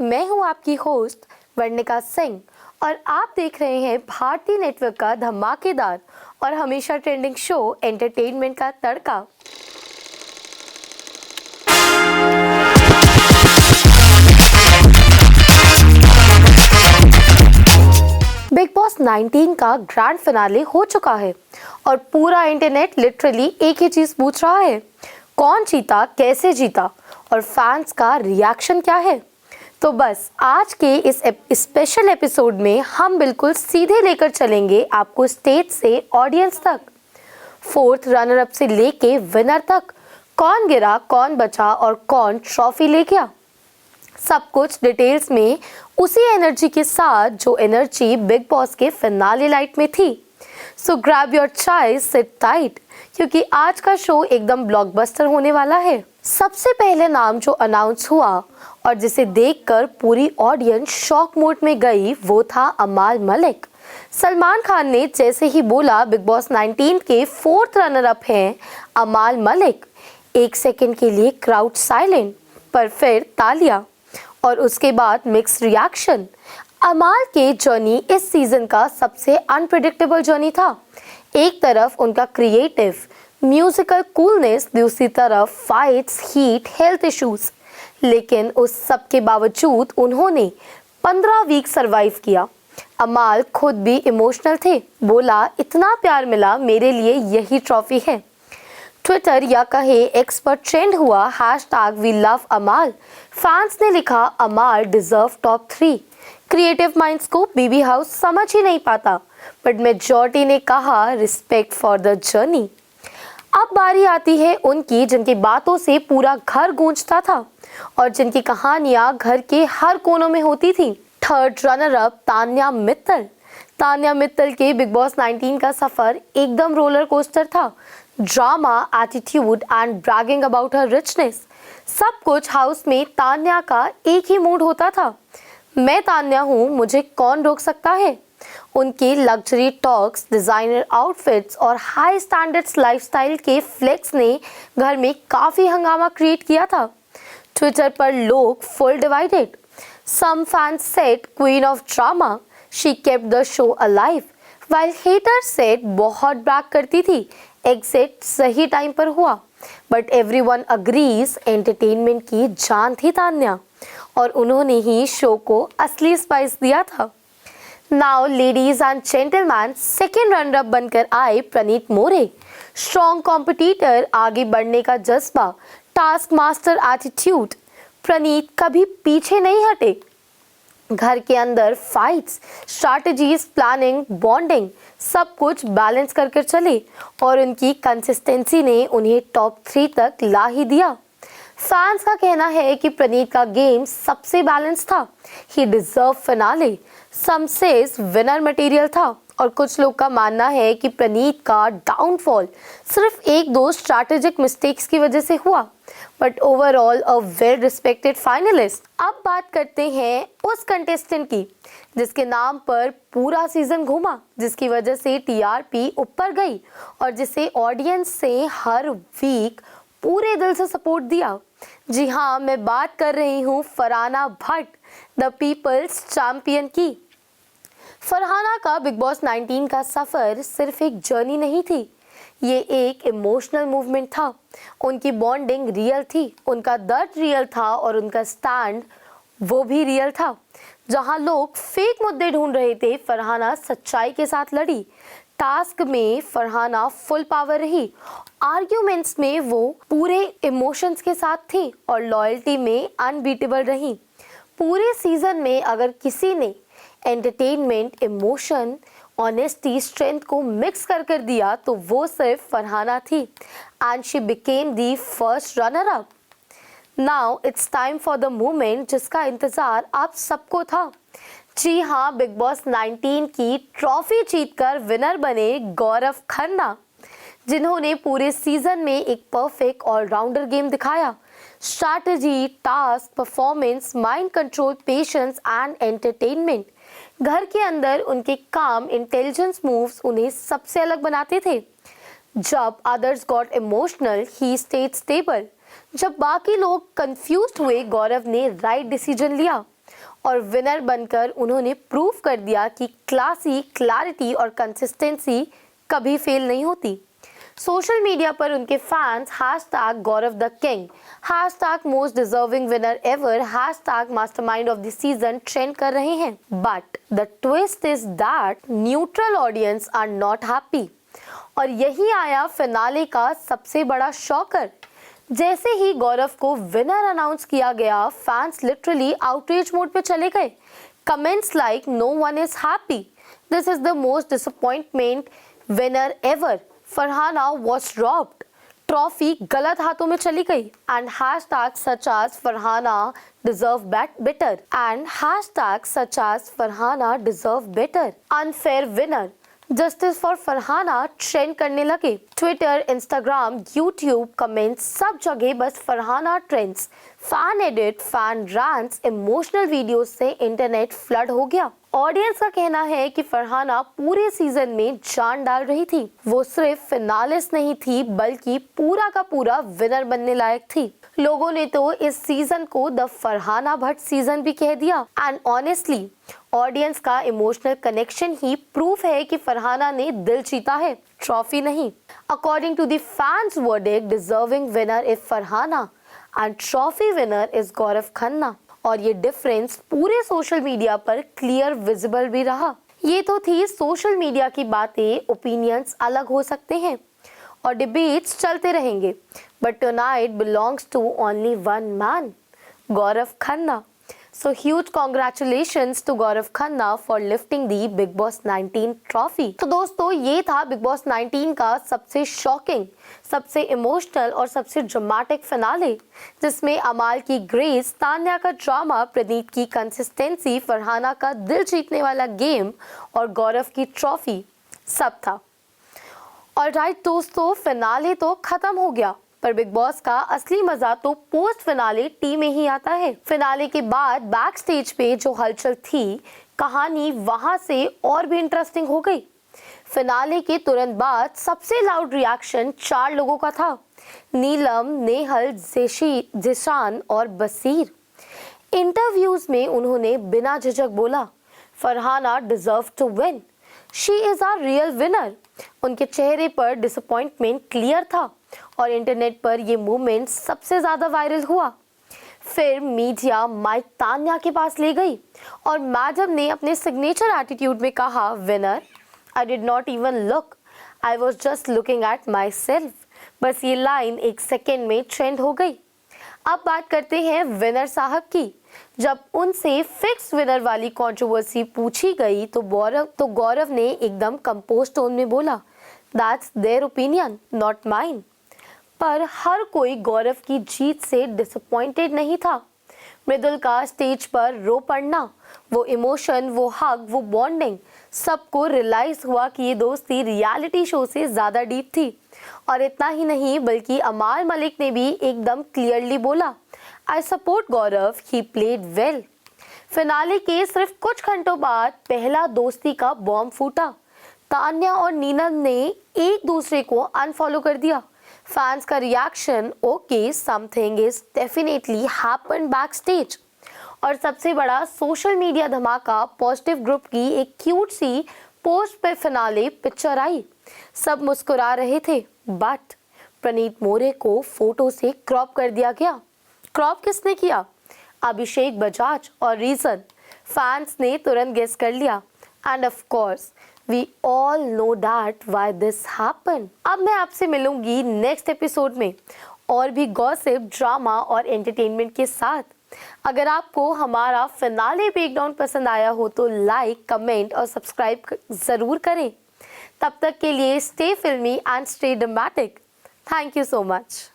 मैं हूं आपकी होस्ट वर्णिका सिंह और आप देख रहे हैं भारतीय नेटवर्क का धमाकेदार और हमेशा ट्रेंडिंग शो एंटरटेनमेंट का तड़का। बिग बॉस 19 का ग्रैंड फिनाले हो चुका है और पूरा इंटरनेट लिटरली एक ही चीज पूछ रहा है, कौन जीता, कैसे जीता और फैंस का रिएक्शन क्या है। तो बस आज के इस स्पेशल एपिसोड में हम बिल्कुल सीधे लेकर चलेंगे आपको स्टेज से ऑडियंस तक, फोर्थ रनर अप से लेके विनर तक, कौन गिरा, कौन बचा और कौन ट्रॉफी ले गया। सब कुछ डिटेल्स में उसी एनर्जी के साथ जो एनर्जी बिग बॉस के फिनाले लाइट में थी। सो ग्रैब योर चाय, सिट टाइट, क्योंकि आज का शो एकदम ब्लॉकबस्टर होने वाला है। सबसे पहले नाम जो अनाउंस हुआ और जिसे देखकर पूरी ऑडियंस शॉक मोड में गई वो था अमाल मलिक। सलमान खान ने जैसे ही बोला बिग बॉस 19 के फोर्थ रनर अप हैं अमाल मलिक, एक सेकंड के लिए क्राउड साइलेंट, पर फिर तालियां और उसके बाद मिक्स रिएक्शन। अमाल के जर्नी इस सीजन का सबसे अनप्रेडिक्टेबल जर्नी था। एक तरफ उनका क्रिएटिव म्यूजिकल कूलनेस, दूसरी तरफ फाइट्स, हीट, हेल्थ इश्यूज, लेकिन उस सब के बावजूद उन्होंने 15 वीक सरवाइव किया। अमाल खुद भी इमोशनल थे, बोला इतना प्यार मिला, मेरे लिए यही ट्रॉफी है। ट्विटर या कहे एक्स पर ट्रेंड हुआ हैशटैग वी लव अमाल। फैंस ने लिखा अमाल डिजर्व टॉप 3। क्रिएटिव माइंड्स को बीबी हाउस समझ ही नहीं पाता, बट मेजॉरिटी ने कहा रिस्पेक्ट फॉर द जर्नी। अब बारी आती है उनकी जिनकी बातों से पूरा घर गूंजता था और जिनकी कहानियां घर के हर कोनों में होती थी। Third runner up Tanya Mittal. Tanya Mittal के बिग बॉस 19 का सफर एकदम रोलर कोस्टर था। Drama, attitude and bragging about her richness, सब कुछ हाउस में तान्या का एक ही मूड होता था, मैं तान्या हूँ, मुझे कौन रोक सकता है। उनके लग्जरी टॉक्स, डिजाइनर आउटफिट्स और हाई स्टैंडर्ड्स लाइफस्टाइल के फ्लेक्स ने घर में काफी हंगामा क्रिएट किया था। ट्विटर पर लोग full divided. Some fans said queen of drama, she kept the show alive, while haters said बहुत ब्रैग करती थी, एग्जिट सही टाइम पर हुआ। बट एवरीवन अग्रीज एंटरटेनमेंट की जान थी तान्या और उन्होंने ही शो को असली स्पाइस दिया था। Now ladies and gentleman, second runner up बनकर आए प्रणीत मोरे। स्ट्रॉन्ग कॉम्पिटिटर, आगे बढ़ने का जज्बा, टास्क मास्टर एटीट्यूड। प्रणीत कभी पीछे नहीं हटे। घर के अंदर फाइट्स, स्ट्रैटेजीज, प्लानिंग, बॉन्डिंग, सब कुछ बैलेंस कर चले और उनकी कंसिस्टेंसी ने उन्हें टॉप 3 तक ला ही दिया। फैंस का कहना है कि प्रणीत का गेम सबसे बैलेंस था, he deserve finale. Some says winner material था और कुछ लोग का मानना है कि प्रणीत का डाउनफॉल सिर्फ एक दो स्ट्रैटेजिक मिस्टेक्स की वजह से हुआ, but overall a well respected finalist. अब बात करते हैं उस कंटेस्टेंट की जिसके नाम पर पूरा सीजन घूमा, जिसकी वजह से टीआरपी ऊपर गई और जिसे ऑडियंस से हर वीक पूरे दिल से सपोर्ट दिया। जी हाँ, मैं बात कर रही हूँ Farhana Bhatt, the people's champion की। फरहाना का बिग बॉस 19 का सफर सिर्फ एक जर्नी नहीं थी, ये एक इमोशनल मूवमेंट था। उनकी बॉन्डिंग रियल थी, उनका दर्द रियल था और उनका स्टैंड वो भी रियल था। जहां लोग फेक मुद्दे ढूंढ रहे थे, फरहाना सच्चाई के साथ लड़ी। टास्क में फरहाना फुल पावर रही, आर्ग्यूमेंट्स में वो पूरे इमोशंस के साथ थी और लॉयल्टी में अनबीटेबल रही। पूरे सीजन में अगर किसी ने एंटरटेनमेंट, इमोशन, ऑनेस्टी, स्ट्रेंथ को मिक्स कर दिया तो वो सिर्फ फरहाना थी and she became the first runner up. Now it's time for the moment जिसका इंतजार आप सबको था। जी हाँ, बिग बॉस 19 की ट्रॉफी जीतकर विनर बने गौरव खन्ना, जिन्होंने पूरे सीजन में एक परफेक्ट ऑलराउंडर गेम दिखाया। Strategy, task, performance, mind control, patience and entertainment. घर के अंदर उनके काम, इंटेलिजेंस मूव्स उन्हें सबसे अलग बनाते थे। जब others got emotional, he stayed stable. जब बाकी लोग कंफ्यूज्ड हुए, गौरव ने राइट डिसीजन लिया। और विनर बनकर उन्होंने प्रूव कर दिया कि क्लासी, क्लैरिटी और कंसिस्टेंसी कभी फेल नहीं होती। सोशल मीडिया पर उनके fans #Gaurav the king, #most deserving winner ever, #mastermind of the season trend कर रहे हैं। But the twist is that neutral audience are not happy. और यही आया फिनाले का सबसे बड़ा शॉकर। जैसे ही गौरव को विनर अनाउंस किया गया, फैंस लिटरली आउटरीच मोड पे चले गए। Comments like no one is happy, this is the most disappointment winner ever, Farhana was robbed, trophy गलत हाथों में चली गई, and hashtag such as Farhana deserve better, and hashtag such as Farhana deserve better, unfair winner, justice for Farhana trend करने लगे। Twitter, Instagram, YouTube, comments, सब जगह बस Farhana trends, fan edit, fan rants, emotional videos से इंटरनेट फ्लड हो गया। ऑडियंस का कहना है कि फरहाना पूरे सीजन में जान डाल रही थी। वो सिर्फ फिनालिस्ट नहीं थी बल्कि पूरा का पूरा विनर बनने लायक थी। लोगों ने तो इस सीजन को द फरहाना भट्ट सीजन भी कह दिया। एंड ऑनेस्टली ऑडियंस का इमोशनल कनेक्शन ही प्रूफ है कि फरहाना ने दिल जीता है, ट्रॉफी नहीं। According to the fans verdict, deserving winner is Farhana and trophy winner is Gaurav Khanna. और ये डिफरेंस पूरे सोशल मीडिया पर क्लियर विजिबल भी रहा। ये तो थी सोशल मीडिया की बातें, ओपिनियंस अलग हो सकते हैं और डिबेट्स चलते रहेंगे, but tonight belongs to only one man, Gaurav Khanna. So huge congratulations to Gaurav Khanna for lifting the Big Boss 19 trophy। तो दोस्तों ये था Big Boss 19 का सबसे शॉकिंग, सबसे इमोशनल और सबसे ड्रामेटिक फिनाले, जिसमें अमाल की ग्रेस, तान्या का ड्रामा, प्रनीत की कंसिस्टेंसी, फरहाना का दिल जीतने वाला गेम और गौरव की ट्रॉफी सब था। और राइट दोस्तों, फिनाले तो खत्म हो गया, पर बिग बॉस का असली मजा तो पोस्ट फिनाले टी में ही आता है। फिनाले के बाद बैक स्टेज पे जो हलचल थी, कहानी वहां से और भी इंटरेस्टिंग हो गई। फिनाले के तुरंत बाद सबसे लाउड रिएक्शन 4 लोगों का था, नीलम, नेहल, जिशान और बसीर। इंटरव्यूज में उन्होंने बिना झिझक बोला, Farhana deserve to win, she is our real winner. उनके चेहरे पर डिसअपॉइंटमेंट क्लियर था और इंटरनेट पर ये मूवमेंट सबसे ज्यादा वायरल हुआ। फिर मीडिया माइक तान्या के पास ले गई और मैडम ने अपने सिग्नेचर एटीट्यूड में कहा, winner, I did not even look, I was just looking at my self. बस ये लाइन 1 सेकेंड में ट्रेंड हो गई। अब बात करते हैं विनर साहब की। जब उनसे फिक्स विनर वाली कंट्रोवर्सी पूछी गई तो गौरव ने एकदम कंपोज टोन में बोला, that's their opinion, not mine. पर हर कोई गौरव की जीत से डिसअपॉइंटेड नहीं था। मृदुल का स्टेज पर रो पड़ना, वो इमोशन, वो हग, वो बॉन्डिंग, सबको रियलाइज हुआ कि ये दोस्ती रियलिटी शो से ज़्यादा डीप थी। और इतना ही नहीं बल्कि अमाल मलिक ने भी एकदम क्लियरली बोला, I support Gaurav, he played well. Finale के सिर्फ कुछ घंटों बाद पहला दोस्ती का बॉम्ब फूटा। तान्या और नीलम ने एक दूसरे को अनफॉलो कर दिया। फैंस का reaction, okay something is definitely happen back stage. और सबसे बड़ा सोशल मीडिया धमाका, पॉजिटिव ग्रुप की एक क्यूट सी पोस्ट पे फिनाले पिक्चर आई। सब मुस्कुरा रहे थे, बट प्रनीत मोरे को फोटो से क्रॉप कर दिया गया। क्रॉप किसने किया? अभिषेक बजाज। और रीजन फैंस ने तुरंत गेस कर लिया। And of course we all know that why this happen. अब मैं आपसे मिलूंगी नेक्स्ट एपिसोड में और भी गॉसिप, ड्रामा और एंटरटेनमेंट के साथ। अगर आपको हमारा फिनाले ब्रेकडाउन पसंद आया हो तो लाइक, कमेंट और सब्सक्राइब ज़रूर करें। तब तक के लिए स्टे फिल्मी and stay dramatic. Thank you so much.